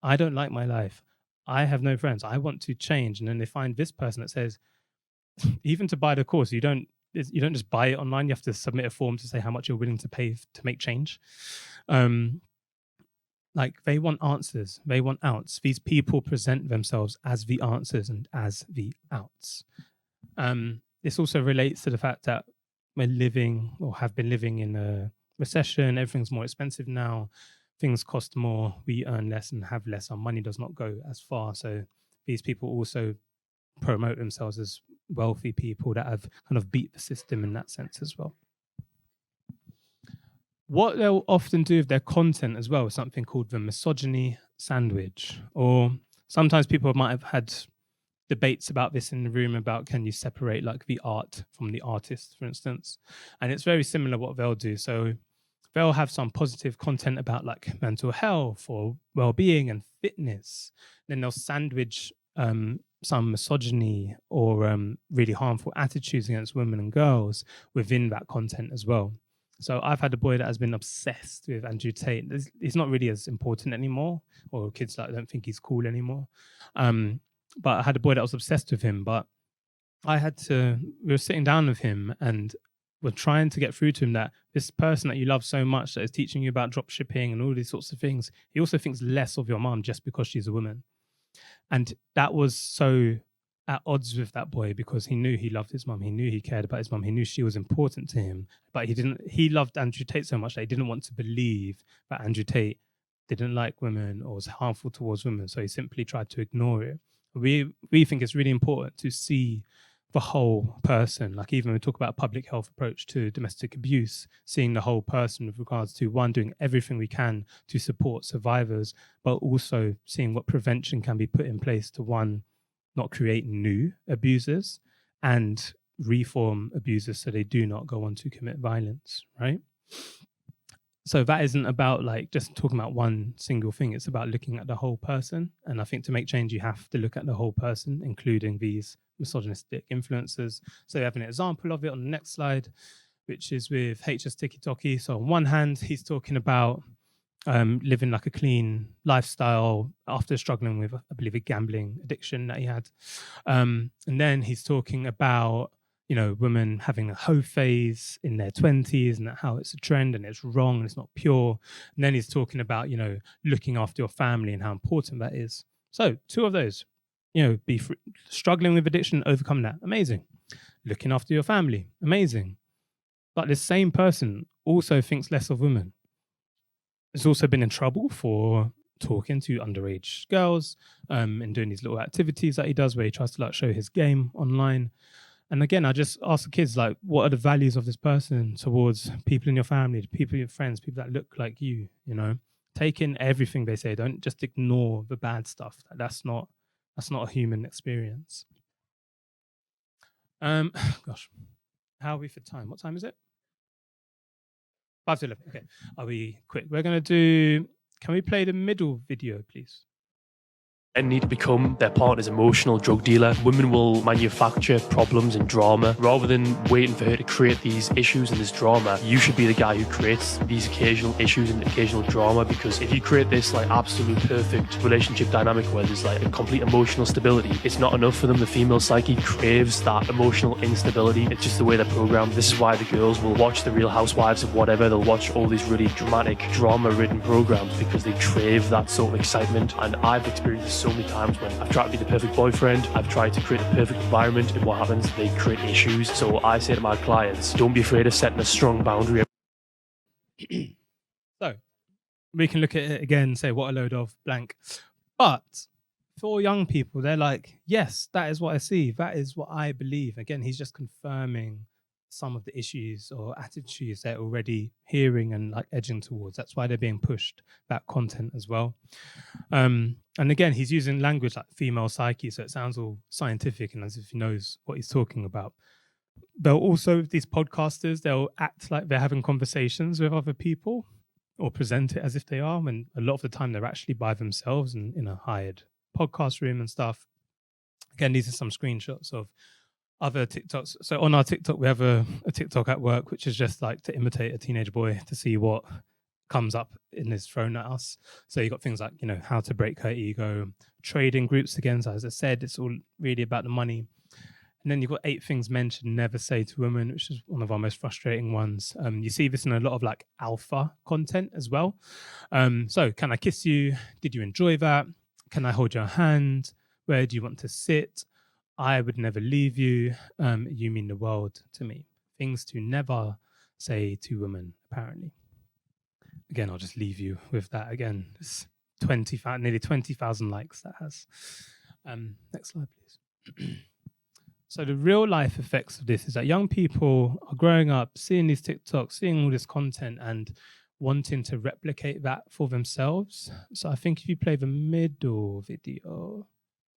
I don't like my life, I have no friends, I want to change, and then they find this person that says, even to buy the course, you don't just buy it online. You have to submit a form to say how much you're willing to pay to make change. Like they want answers, they want outs. These people present themselves as the answers and as the outs. This also relates to the fact that we're living or have been living in a recession. Everything's more expensive now. Things cost more. We earn less and have less. Our money does not go as far. So these people also promote themselves as wealthy people that have kind of beat the system in that sense as well. What they'll often do with their content as well is something called the misogyny sandwich. Or sometimes people might have had debates about this in the room about, can you separate like the art from the artist, for instance? And it's very similar what they'll do. So they'll have some positive content about like mental health or well-being and fitness. Then they'll sandwich some misogyny or really harmful attitudes against women and girls within that content as well. So I've had a boy that has been obsessed with Andrew Tate. He's not really as important anymore, or kids like don't think he's cool anymore. But I had a boy that was obsessed with him. But we were sitting down with him and we're trying to get through to him that this person that you love so much that is teaching you about drop shipping and all these sorts of things, he also thinks less of your mom just because she's a woman. And that was so at odds with that boy because he knew he loved his mum. He knew he cared about his mum. He knew she was important to him. But he loved Andrew Tate so much that he didn't want to believe that Andrew Tate didn't like women or was harmful towards women. So he simply tried to ignore it. We think it's really important to see the whole person. Like even when we talk about a public health approach to domestic abuse, seeing the whole person with regards to one, doing everything we can to support survivors, but also seeing what prevention can be put in place to one, not create new abusers and reform abusers so they do not go on to commit violence, right? So that isn't about like just talking about one single thing. It's about looking at the whole person. And I think to make change, you have to look at the whole person, including these misogynistic influences. So we have an example of it on the next slide, which is with HS Tiki Toki. So on one hand, he's talking about living like a clean lifestyle after struggling with, I believe, a gambling addiction that he had. And then he's talking about, you know, women having a hoe phase in their 20s and how it's a trend and it's wrong and it's not pure. And then he's talking about, you know, looking after your family and how important that is. So 2 of those, you know, struggling with addiction, overcome that, amazing. Looking after your family, amazing. But this same person also thinks less of women. Has also been in trouble for talking to underage girls and doing these little activities that he does where he tries to like show his game online. And again, I just ask the kids, like, what are the values of this person towards people in your family, people, your friends, people that look like you, you know? Take in everything they say. Don't just ignore the bad stuff. That's not a human experience. Gosh, how are we for time? What time is it? 5 to 11. Okay, are we quick? We're going to do, can we play the middle video, please? Men need to become their partner's emotional drug dealer. Women will manufacture problems and drama. Rather than waiting for her to create these issues and this drama, you should be the guy who creates these occasional issues and occasional drama, because if you create this like absolute perfect relationship dynamic where there's like a complete emotional stability, it's not enough for them. The female psyche craves that emotional instability. It's just the way they're programmed. This is why the girls will watch the Real Housewives of whatever. They'll watch all these really dramatic, drama-ridden programs because they crave that sort of excitement. And I've experienced this so many times when I've tried to be the perfect boyfriend, I've tried to create a perfect environment, and what happens? They create issues. So I say to my clients, don't be afraid of setting a strong boundary. So we can look at it again and say, what a load of blank. But for young people, they're like, yes, that is what I see. That is what I believe. Again, he's just confirming some of the issues or attitudes they're already hearing and like edging towards. That's why they're being pushed that content as well. And again, he's using language like female psyche, so it sounds all scientific and as if he knows what he's talking about. They'll also, these podcasters, they'll act like they're having conversations with other people or present it as if they are, when a lot of the time they're actually by themselves and in a hired podcast room and stuff. Again, these are some screenshots of other TikToks. So on our TikTok, we have a TikTok at work, which is just like to imitate a teenage boy to see what comes up and is thrown at us. So you got things like, you know, how to break her ego, trading groups again. So as I said, it's all really about the money. And then you've got 8 things men should never say to women, which is one of our most frustrating ones. You see this in a lot of like alpha content as well. So can I kiss you? Did you enjoy that? Can I hold your hand? Where do you want to sit? I would never leave you. You mean the world to me. Things to never say to women, apparently. Again, I'll just leave you with that. Again, it's nearly 20,000 likes that has. Next slide, please. So the real life effects of this is that young people are growing up, seeing these TikToks, seeing all this content and wanting to replicate that for themselves. So I think if you play the middle video.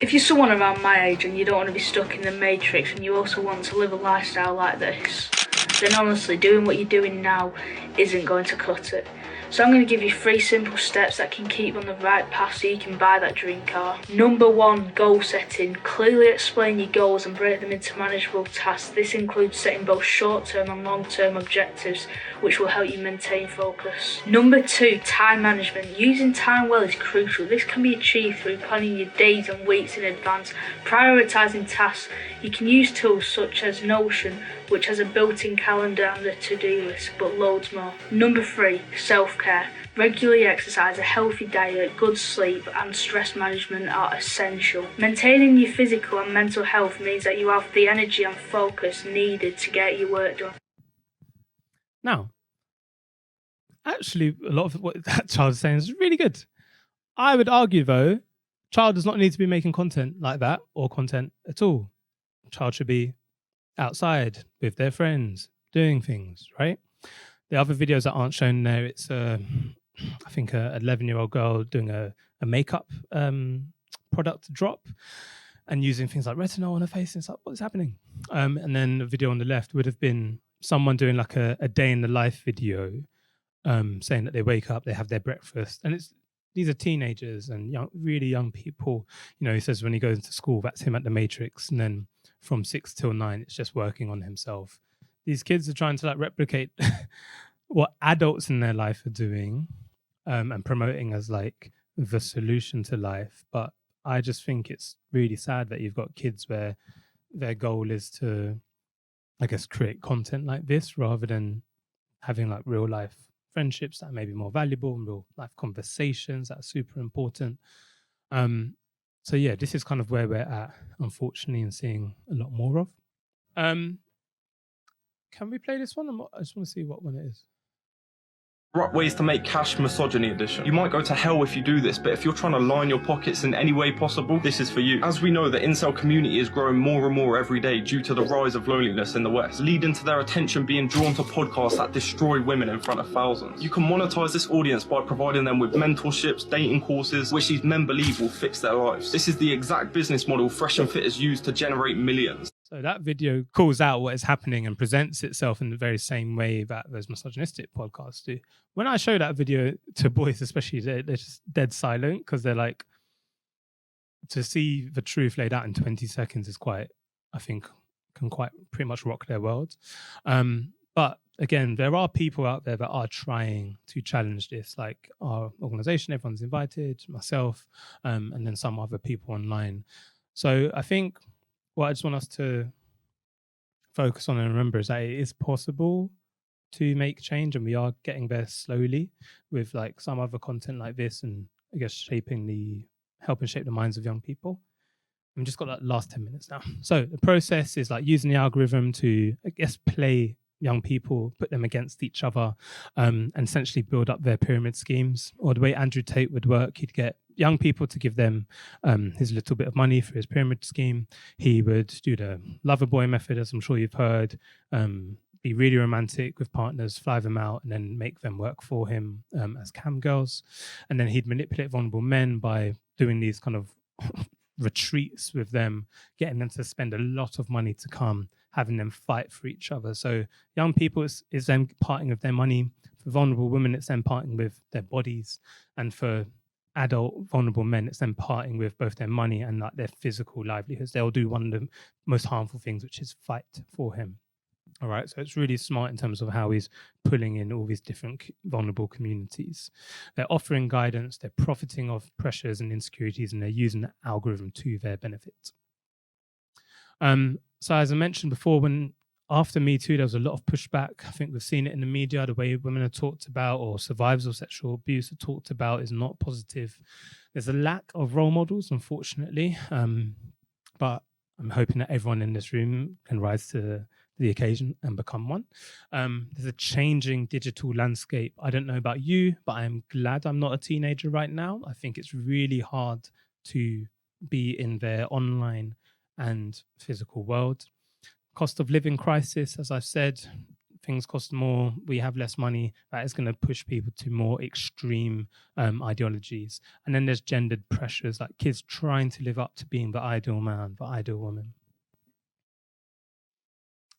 If you're someone around my age and you don't want to be stuck in the matrix and you also want to live a lifestyle like this, then honestly, doing what you're doing now isn't going to cut it. So I'm going to give you 3 simple steps that can keep you on the right path so you can buy that dream car. Number 1, goal setting. Clearly explain your goals and break them into manageable tasks. This includes setting both short-term and long-term objectives, which will help you maintain focus. Number 2, time management. Using time well is crucial. This can be achieved through planning your days and weeks in advance, prioritising tasks. You can use tools such as Notion, which has a built-in calendar and a to-do list, but loads more. Number 3, self-care. self-care. Regularly exercise, a healthy diet, good sleep and stress management are essential. Maintaining your physical and mental health means that you have the energy and focus needed to get your work done. Now, actually, a lot of what that child is saying is really good. I would argue, though, child does not need to be making content like that or content at all. Child should be outside with their friends, doing things, right? The other videos that aren't shown there, it's I think a 11-year-old girl doing a makeup product drop and using things like retinol on her face. And it's like, what's happening? And then the video on the left would have been someone doing like a day in the life video, saying that they wake up, they have their breakfast, and these are teenagers and really young people. You know, he says when he goes to school, that's him at the Matrix, and then from 6 till 9, it's just working on himself. These kids are trying to like replicate what adults in their life are doing, and promoting as like the solution to life. But I just think it's really sad that you've got kids where their goal is to, I guess, create content like this rather than having like real life friendships that are maybe more valuable and real life conversations that are super important. So yeah, this is kind of where we're at, unfortunately, and seeing a lot more of. Can we play this one? I just want to see what one it is. Right ways to make cash misogyny edition. You might go to hell if you do this, but if you're trying to line your pockets in any way possible, this is for you. As we know, the incel community is growing more and more every day due to the rise of loneliness in the West, leading to their attention being drawn to podcasts that destroy women in front of thousands. You can monetize this audience by providing them with mentorships, dating courses, which these men believe will fix their lives. This is the exact business model Fresh and Fit has used to generate millions. So that video calls out what is happening and presents itself in the very same way that those misogynistic podcasts do. When I show that video to boys, especially, they're just dead silent because they're like, to see the truth laid out in 20 seconds is quite, I think, can quite pretty much rock their world. But again, there are people out there that are trying to challenge this, like our organization, everyone's invited, myself, and then some other people online. So I think what I just want us to focus on and remember is that it is possible to make change, and we are getting there slowly with like some other content like this, and I guess helping shape the minds of young people. We've just got that last 10 minutes now. So the process is like using the algorithm to, I guess, play young people, put them against each other, and essentially build up their pyramid schemes. Or the way Andrew Tate would work, he'd get young people to give them his little bit of money for his pyramid scheme. He would do the lover boy method, as I'm sure you've heard, be really romantic with partners, fly them out, and then make them work for him as cam girls. And then he'd manipulate vulnerable men by doing these kind of retreats with them, getting them to spend a lot of money to come, having them fight for each other. So young people is them parting with their money. For vulnerable women, it's them parting with their bodies. And for adult vulnerable men, it's them parting with both their money and like their physical livelihoods. They'll do one of the most harmful things, which is fight for him. All right, so it's really smart in terms of how he's pulling in all these different vulnerable communities. They're offering guidance, they're profiting off pressures and insecurities, and they're using the algorithm to their benefit. So as I mentioned before, after Me Too, there was a lot of pushback. I think we've seen it in the media. The way women are talked about, or survivors of sexual abuse are talked about, is not positive. There's a lack of role models, unfortunately, but I'm hoping that everyone in this room can rise to the occasion and become one. There's a changing digital landscape. I don't know about you, but I'm glad I'm not a teenager right now. I think it's really hard to be in their online and physical world. Cost of living crisis, as I've said, things cost more, we have less money. That is going to push people to more extreme ideologies. And then there's gendered pressures, like kids trying to live up to being the ideal man, the ideal woman.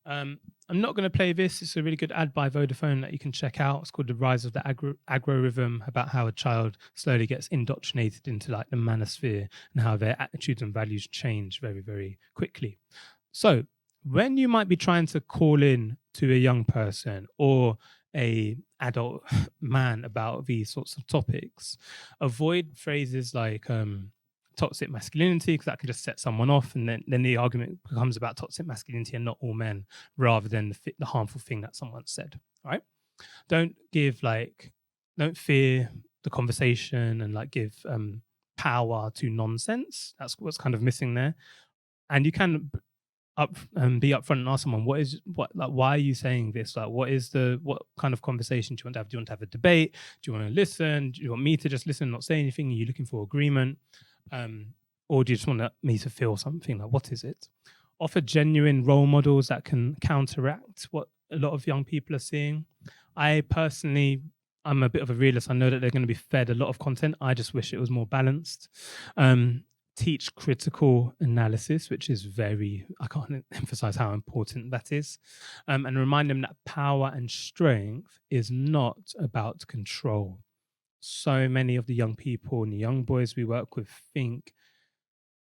I'm not going to play this. It's a really good ad by Vodafone that you can check out. It's called The Rise of the Agro-Rhythm, about how a child slowly gets indoctrinated into like the manosphere and how their attitudes and values change very, very quickly. So when you might be trying to call in to a young person or a adult man about these sorts of topics, avoid phrases like toxic masculinity, because that can just set someone off, and then the argument becomes about toxic masculinity and not all men, rather than the harmful thing that someone said. All right, don't give like don't fear the conversation and like give power to nonsense. That's what's kind of missing there. And you can be upfront and ask someone, why are you saying this? Like, what kind of conversation do you want to have? Do you want to have a debate? Do you want to listen? Do you want me to just listen, not say anything? Are you looking for agreement? Or do you just want me to feel something? Like, what is it? Offer genuine role models that can counteract what a lot of young people are seeing. I'm a bit of a realist. I know that they're going to be fed a lot of content. I just wish it was more balanced. Teach critical analysis, which is I can't emphasize how important that is. And remind them that power and strength is not about control. So many of the young people and the young boys we work with think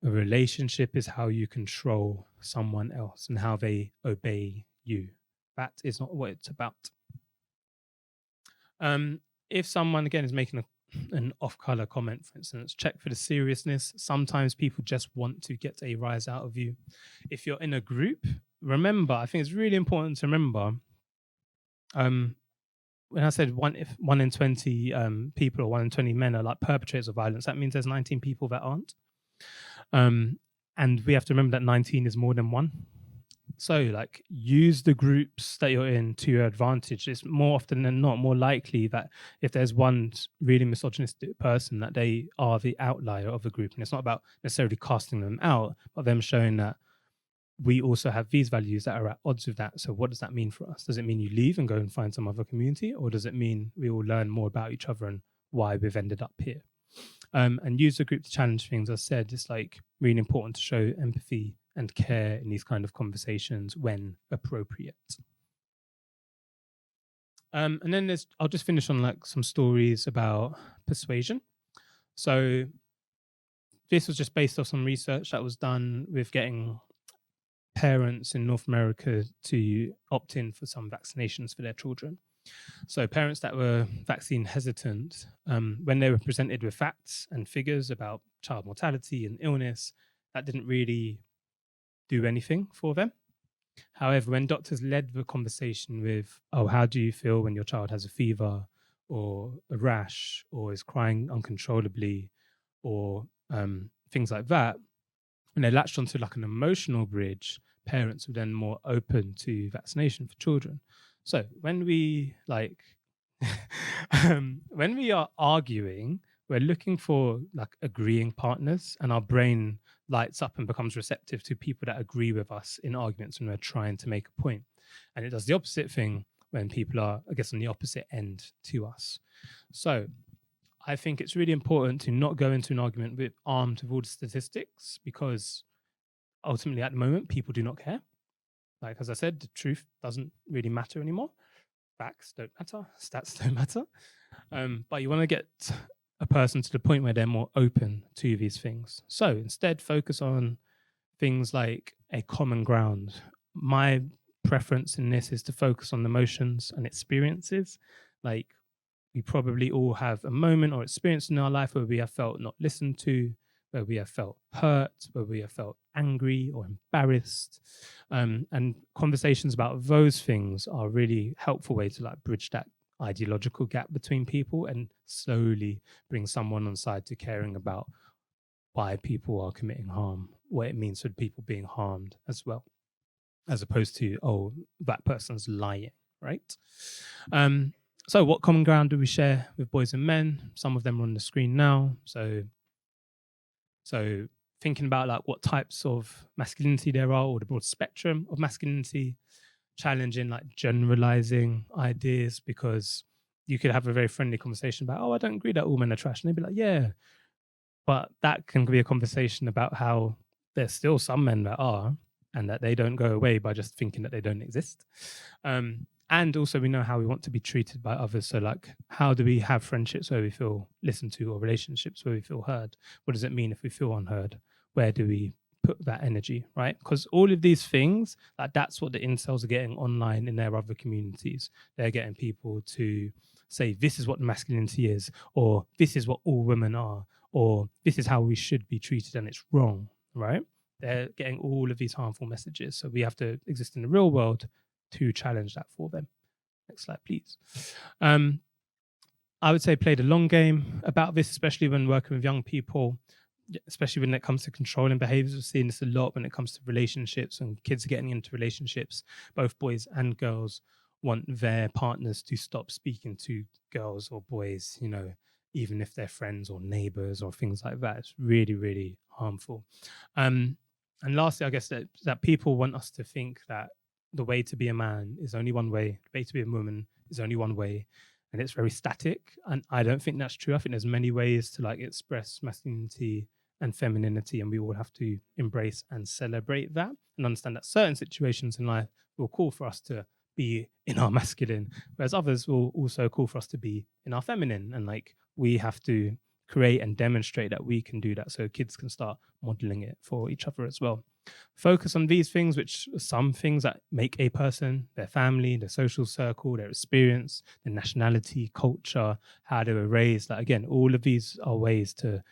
a relationship is how you control someone else and how they obey you. That is not what it's about. If someone, again, is making an off-color comment, for instance, check for the seriousness. Sometimes people just want to get a rise out of you. If you're in a group, remember, I think it's really important to remember, when I said if 1 in 20 people or 1 in 20 men are like perpetrators of violence, that means there's 19 people that aren't. And we have to remember that 19 is more than 1. So like use the groups that you're in to your advantage. It's more often than not more likely that if there's one really misogynistic person, that they are the outlier of the group. And it's not about necessarily casting them out, but them showing that we also have these values that are at odds with that. So what does that mean for us? Does it mean you leave and go and find some other community? Or does it mean we all learn more about each other and why we've ended up here? And use the group to challenge things. As I said, it's like really important to show empathy and care in these kind of conversations when appropriate. And then I'll just finish on like some stories about persuasion. So this was just based off some research that was done with getting parents in North America to opt in for some vaccinations for their children. So parents that were vaccine hesitant, when they were presented with facts and figures about child mortality and illness, that didn't really do anything for them. However, when doctors led the conversation with, how do you feel when your child has a fever or a rash or is crying uncontrollably or things like that, and they latched onto like an emotional bridge, parents were then more open to vaccination for children. So when we when we are arguing, we're looking for like agreeing partners, and our brain lights up and becomes receptive to people that agree with us in arguments when we're trying to make a point. And it does the opposite thing when people are, I guess, on the opposite end to us. So I think it's really important to not go into an argument armed with all the statistics, because ultimately at the moment, people do not care. Like, as I said, the truth doesn't really matter anymore. Facts don't matter. Stats don't matter. But you want to get a person to the point where they're more open to these things. So instead, focus on things like a common ground. My preference in this is to focus on emotions and experiences. Like, we probably all have a moment or experience in our life where we have felt not listened to, where we have felt hurt, where we have felt angry or embarrassed. And conversations about those things are a really helpful way to like bridge that ideological gap between people and slowly bring someone on side to caring about why people are committing harm, what it means for people being harmed as well, as opposed to, that person's lying, right? So what common ground do we share with boys and men? Some of them are on the screen now. So thinking about like what types of masculinity there are, or the broad spectrum of masculinity, challenging like generalizing ideas, because you could have a very friendly conversation about, I don't agree that all men are trash. And they'd be like, yeah. But that can be a conversation about how there's still some men that are, and that they don't go away by just thinking that they don't exist. And also we know how we want to be treated by others. So like, how do we have friendships where we feel listened to, or relationships where we feel heard? What does it mean if we feel unheard? Where do we put that energy, right? Because all of these things, that's what the incels are getting online in their other communities. They're getting people to say, this is what masculinity is, or this is what all women are, or this is how we should be treated, and it's wrong, right? They're getting all of these harmful messages. So we have to exist in the real world to challenge that for them. Next slide, please. I would say play the long game about this, especially when working with young people, especially when it comes to controlling behaviors. We're seeing this a lot when it comes to relationships, and kids are getting into relationships. Both boys and girls want their partners to stop speaking to girls or boys, even if they're friends or neighbors or things like that. It's really, really harmful. And lastly, I guess that people want us to think that the way to be a man is only one way, the way to be a woman is only one way, and it's very static. And I don't think that's true. I think there's many ways to express masculinity and femininity, and we all have to embrace and celebrate that, and understand that certain situations in life will call for us to be in our masculine, whereas others will also call for us to be in our feminine. And we have to create and demonstrate that we can do that, so kids can start modeling it for each other as well. Focus on these things, which are some things that make a person, their family, their social circle, their experience, their nationality, culture, how they were raised. Again, all of these are ways to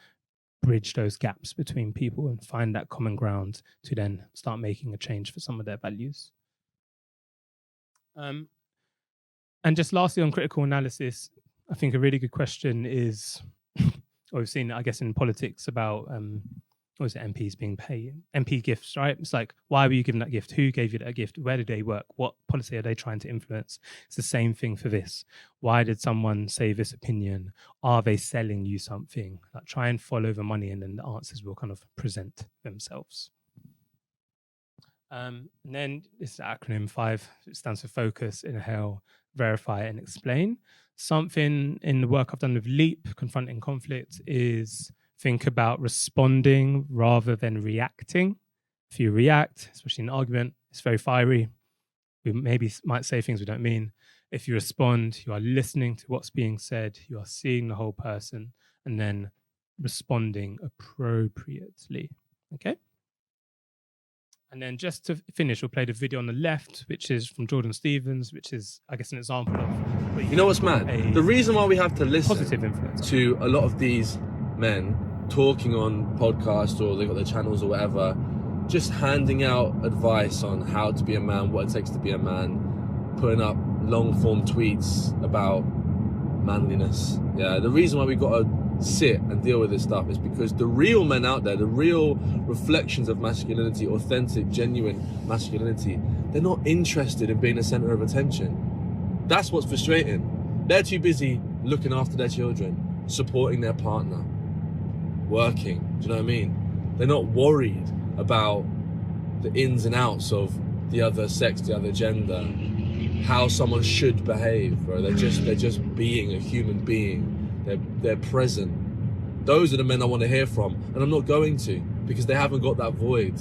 bridge those gaps between people and find that common ground to then start making a change for some of their values. And just lastly, on critical analysis, I think a really good question is, or we've seen, I guess, in politics about, what is it, MPs being paid, MP gifts, right? It's why were you given that gift? Who gave you that gift? Where did they work? What policy are they trying to influence? It's the same thing for this. Why did someone say this opinion? Are they selling you something? Try and follow the money, and then the answers will kind of present themselves. And then this acronym 5, it stands for focus, inhale, verify, and explain. Something in the work I've done with LEAP, confronting conflict, is think about responding rather than reacting. If you react, especially in an argument, it's very fiery. We maybe might say things we don't mean. If you respond, you are listening to what's being said, you are seeing the whole person, and then responding appropriately. Okay? And then just to finish, we'll play the video on the left, which is from Jordan Stevens, which is, I guess, an example of... You know what's mad? The reason why we have to listen positive influence to a lot of these men talking on podcasts, or they've got their channels or whatever, just handing out advice on how to be a man, what it takes to be a man, putting up long-form tweets about manliness. Yeah, the reason why we got to sit and deal with this stuff is because the real men out there, the real reflections of masculinity, authentic, genuine masculinity, they're not interested in being the center of attention. That's what's frustrating. They're too busy looking after their children, supporting their partner, working. Do you know what I mean? They're not worried about the ins and outs of the other sex, the other gender, how someone should behave, bro. They're just being a human being. They're present. Those are the men I want to hear from, and I'm not going to, because they haven't got that void,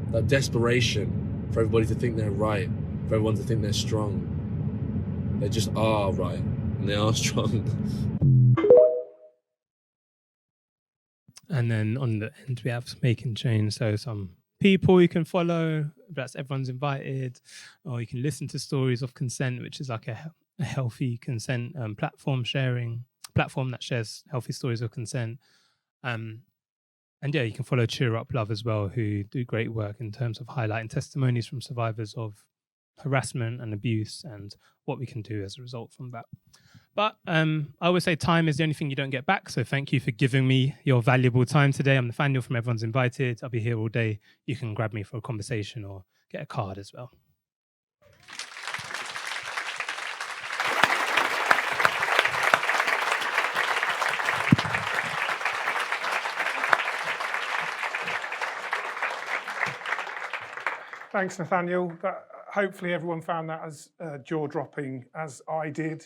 that desperation for everybody to think they're right, for everyone to think they're strong. They just are right, and they are strong. And then on the end, we have making change. So some people you can follow, that's Everyone's Invited, or you can listen to Stories of Consent, which is a healthy consent platform that shares healthy stories of consent. And yeah, you can follow Cheer Up Love as well, who do great work in terms of highlighting testimonies from survivors of harassment and abuse and what we can do as a result from that. But I always say time is the only thing you don't get back. So thank you for giving me your valuable time today. I'm Nathaniel from Everyone's Invited. I'll be here all day. You can grab me for a conversation or get a card as well. Thanks, Nathaniel. Hopefully everyone found that as jaw-dropping as I did.